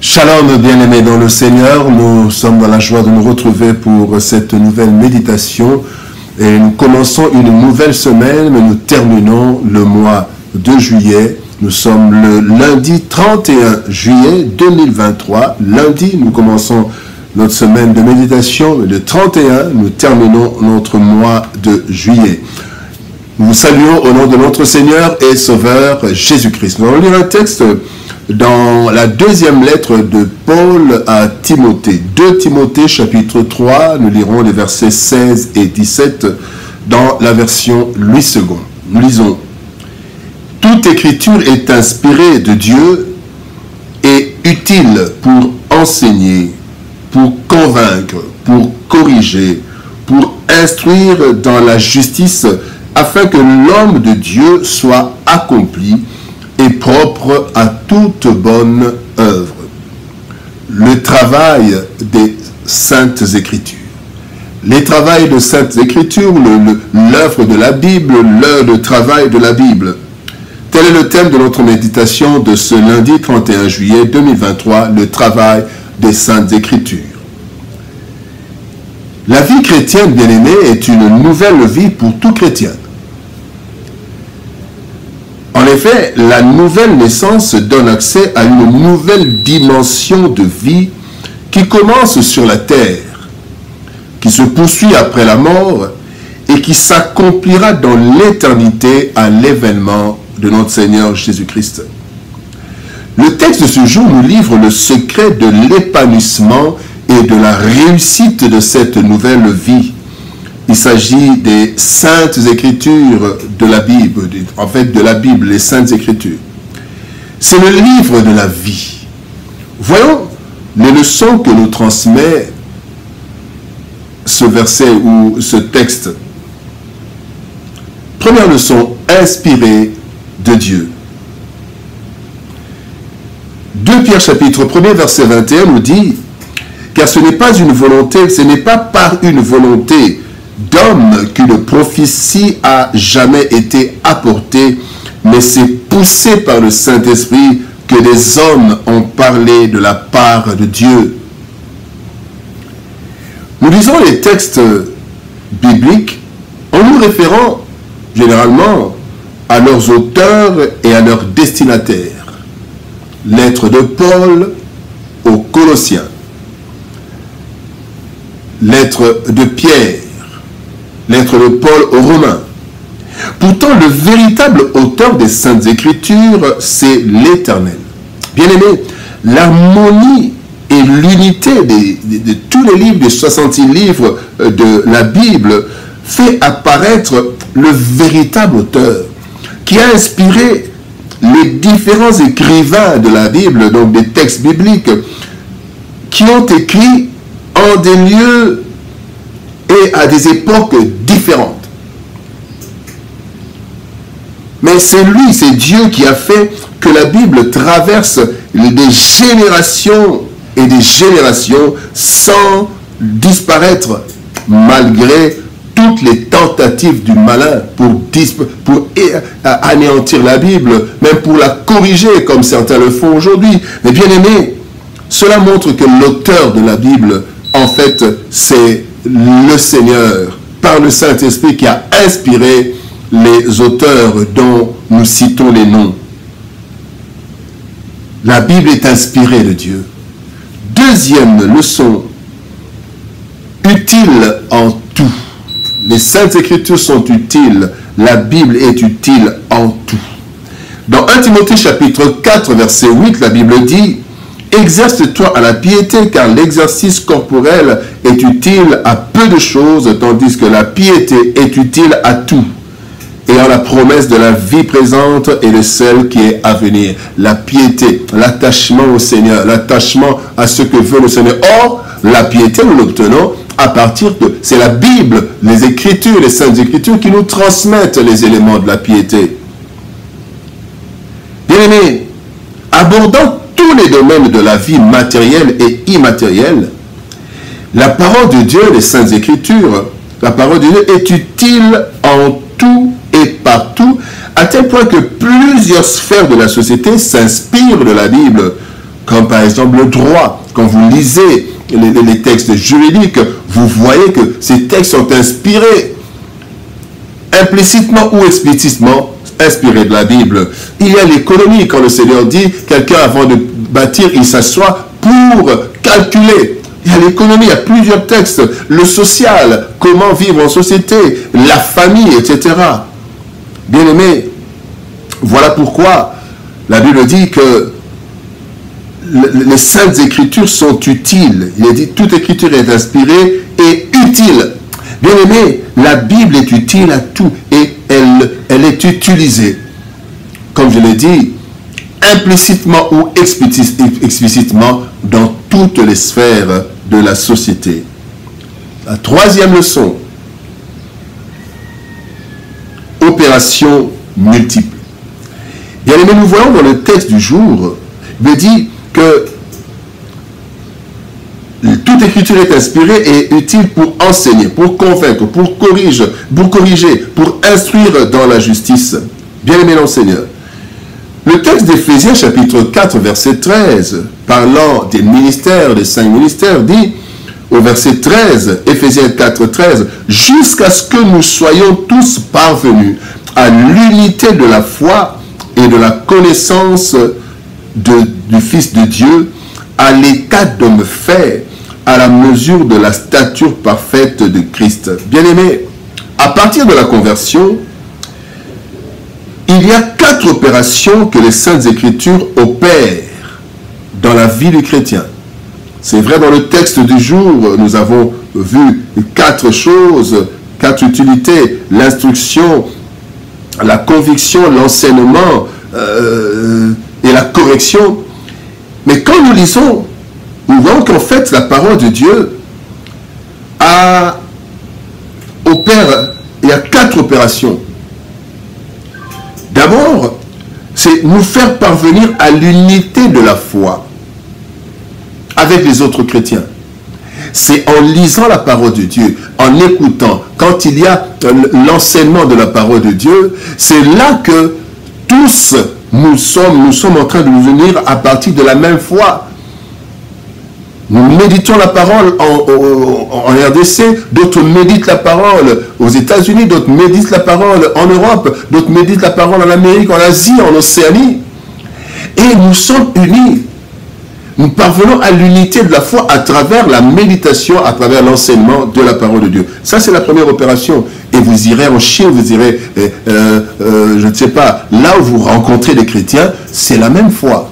Shalom, bien-aimés dans le Seigneur, nous sommes dans la joie de nous retrouver pour cette nouvelle méditation et nous commençons une nouvelle semaine, mais nous terminons le mois de juillet. Nous sommes le lundi 31 juillet 2023. Lundi, nous commençons notre semaine de méditation. Le 31, nous terminons notre mois de juillet. Nous vous saluons au nom de notre Seigneur et Sauveur Jésus-Christ. Nous allons lire un texte dans la deuxième lettre de Paul à Timothée. 2 Timothée chapitre 3, nous lirons les versets 16 et 17 dans la version Louis II. Nous lisons: toute écriture est inspirée de Dieu et utile pour enseigner, pour convaincre, pour corriger, pour instruire dans la justice, afin que l'homme de Dieu soit accompli et propre à toute bonne œuvre. Le travail des Saintes Écritures. Les travails de Saintes Écritures, l'œuvre de la Bible, le travail de la Bible. Tel est le thème de notre méditation de ce lundi 31 juillet 2023, le travail des Saintes Écritures. La vie chrétienne, bien-aimée, est une nouvelle vie pour tout chrétien. En effet, la nouvelle naissance donne accès à une nouvelle dimension de vie qui commence sur la terre, qui se poursuit après la mort et qui s'accomplira dans l'éternité à l'événement de notre Seigneur Jésus-Christ. Le texte de ce jour nous livre le secret de l'épanouissement et de la réussite de cette nouvelle vie. Il s'agit des Saintes Écritures de la Bible, en fait de la Bible, les Saintes Écritures. C'est le livre de la vie. Voyons les leçons que nous transmet ce verset ou ce texte. Première leçon, inspirée de Dieu. 2 Pierre chapitre 1er verset 21 nous dit: car ce n'est pas une volonté, ce n'est pas par une volonté d'homme qu'une prophétie a jamais été apportée, mais c'est poussé par le Saint-Esprit que des hommes ont parlé de la part de Dieu. Nous lisons les textes bibliques en nous référant généralement à leurs auteurs et à leurs destinataires. Lettre de Paul aux Colossiens. Lettre de Pierre. Lettre de Paul aux Romains. Pourtant, le véritable auteur des Saintes Écritures, c'est l'Éternel. Bien-aimés, l'harmonie et l'unité de tous les livres, des 66 livres de la Bible, fait apparaître le véritable auteur qui a inspiré les différents écrivains de la Bible, donc des textes bibliques, qui ont écrit en des lieux et à des époques différentes. Mais c'est lui, c'est Dieu qui a fait que la Bible traverse des générations et des générations sans disparaître, malgré toutes les tentatives du malin pour anéantir la Bible, même pour la corriger comme certains le font aujourd'hui. Mais bien aimé, cela montre que l'auteur de la Bible, en fait, c'est le Seigneur, par le Saint-Esprit, qui a inspiré les auteurs dont nous citons les noms. La Bible est inspirée de Dieu. Deuxième leçon, utile en tout. Les Saintes Écritures sont utiles. La Bible est utile en tout. Dans 1 Timothée chapitre 4, verset 8, la Bible dit: exerce-toi à la piété, car l'exercice corporel est utile à peu de choses, tandis que la piété est utile à tout, ayant la promesse de la vie présente et de celle qui est à venir. La piété, l'attachement au Seigneur, l'attachement à ce que veut le Seigneur. Or, la piété, nous l'obtenons à partir de... C'est la Bible, les Écritures, les Saintes Écritures qui nous transmettent les éléments de la piété. Bien-aimés, abordant tous les domaines de la vie matérielle et immatérielle, la parole de Dieu, les Saintes Écritures, la parole de Dieu est utile en tout et partout, à tel point que plusieurs sphères de la société s'inspirent de la Bible, comme par exemple, le droit. Quand vous lisez les textes juridiques, vous voyez que ces textes sont inspirés, implicitement ou explicitement, inspirés de la Bible. Il y a l'économie, quand le Seigneur dit, quelqu'un avant de bâtir, il s'assoit pour calculer. Il y a l'économie, il y a plusieurs textes. Le social, comment vivre en société, la famille, etc. Bien-aimés, voilà pourquoi la Bible dit que les Saintes Écritures sont utiles. Il est dit, toute Écriture est inspirée et utile. Bien-aimés, la Bible est utile à tout et elle est utilisée, comme je l'ai dit, implicitement ou explicitement dans toutes les sphères de la société. La troisième leçon, opération multiple. Bien aimé, nous voyons dans le texte du jour, il dit que toute écriture est inspirée et utile pour enseigner, pour convaincre, pour corriger, pour instruire dans la justice. Bien aimé l'enseigneur. Le texte d'Éphésiens chapitre 4 verset 13, parlant des ministères, des 5 ministères, dit au verset 13, Éphésiens 4, 13, « Jusqu'à ce que nous soyons tous parvenus à l'unité de la foi et de la connaissance du Fils de Dieu, à l'état d'homme fait, à la mesure de la stature parfaite de Christ. » Bien-aimés, à partir de la conversion, il y a 4 opérations que les Saintes Écritures opèrent dans la vie du chrétien. C'est vrai, dans le texte du jour, nous avons vu 4 choses, 4 utilités, l'instruction, la conviction, l'enseignement et la correction. Mais quand nous lisons, nous voyons qu'en fait, la parole de Dieu il y a 4 opérations. D'abord, c'est nous faire parvenir à l'unité de la foi avec les autres chrétiens. C'est en lisant la parole de Dieu, en écoutant, quand il y a l'enseignement de la parole de Dieu, c'est là que tous nous sommes en train de nous unir à partir de la même foi. Nous méditons la parole en RDC, d'autres méditent la parole aux États-Unis, d'autres méditent la parole en Europe, d'autres méditent la parole en Amérique, en Asie, en Océanie. Et nous sommes unis. Nous parvenons à l'unité de la foi à travers la méditation, à travers l'enseignement de la parole de Dieu. Ça, c'est la première opération. Et vous irez en Chine, vous irez, je ne sais pas, là où vous rencontrez des chrétiens, c'est la même foi.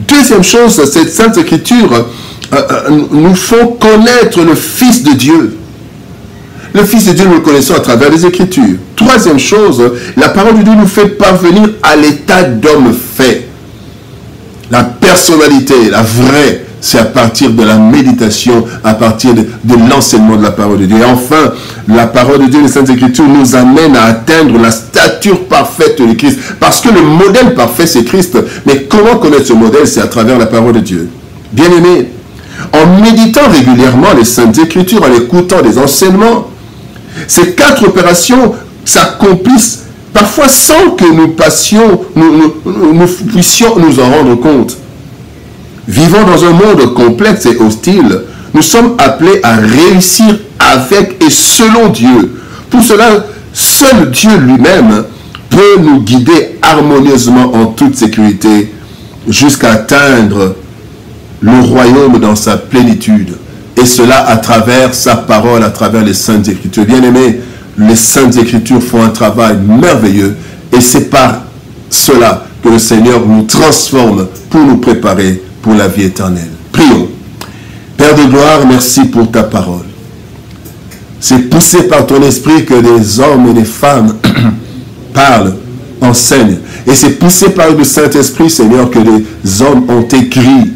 Deuxième chose, cette Sainte Écriture nous font connaître le Fils de Dieu. Le Fils de Dieu, nous le connaissons à travers les Écritures. Troisième chose, la parole de Dieu nous fait parvenir à l'état d'homme fait. La personnalité, la vraie, c'est à partir de la méditation, à partir de l'enseignement de la parole de Dieu. Et enfin, la parole de Dieu, les Saintes Écritures, nous amène à atteindre la stature parfaite de Christ. Parce que le modèle parfait, c'est Christ. Mais comment connaître ce modèle? C'est à travers la parole de Dieu. Bien-aimés, en méditant régulièrement les Saintes Écritures, en écoutant des enseignements, ces 4 opérations s'accomplissent parfois sans que nous puissions nous en rendre compte. Vivant dans un monde complexe et hostile, nous sommes appelés à réussir avec et selon Dieu. Pour cela, seul Dieu lui-même peut nous guider harmonieusement en toute sécurité jusqu'à atteindre le royaume dans sa plénitude. Et cela à travers sa parole, à travers les Saintes Écritures. Bien-aimés, les Saintes Écritures font un travail merveilleux et c'est par cela que le Seigneur nous transforme pour nous préparer pour la vie éternelle. Prions. Père de gloire, merci pour ta parole. C'est poussé par ton esprit que des hommes et des femmes parlent, enseignent. Et c'est poussé par le Saint-Esprit, Seigneur, que les hommes ont écrit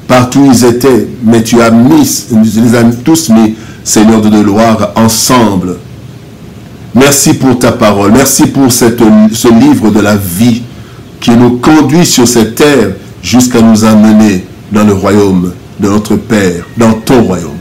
partout où ils étaient. Mais tu les as tous mis, Seigneur de gloire, ensemble. Merci pour ta parole. Merci pour ce livre de la vie qui nous conduit sur cette terre jusqu'à nous amener dans le royaume de notre Père, dans ton royaume.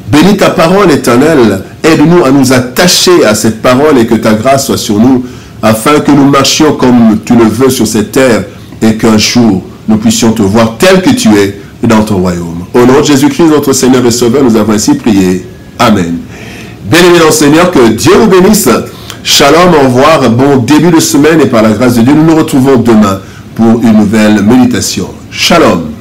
Bénis ta parole éternelle. Aide-nous à nous attacher à cette parole et que ta grâce soit sur nous afin que nous marchions comme tu le veux sur cette terre et qu'un jour nous puissions te voir tel que tu es dans ton royaume. Au nom de Jésus-Christ, notre Seigneur et Sauveur, nous avons ainsi prié. Amen. Bien-aimés dans le Seigneur, que Dieu vous bénisse. Shalom, au revoir, bon début de semaine et par la grâce de Dieu, nous nous retrouvons demain pour une nouvelle méditation. Shalom.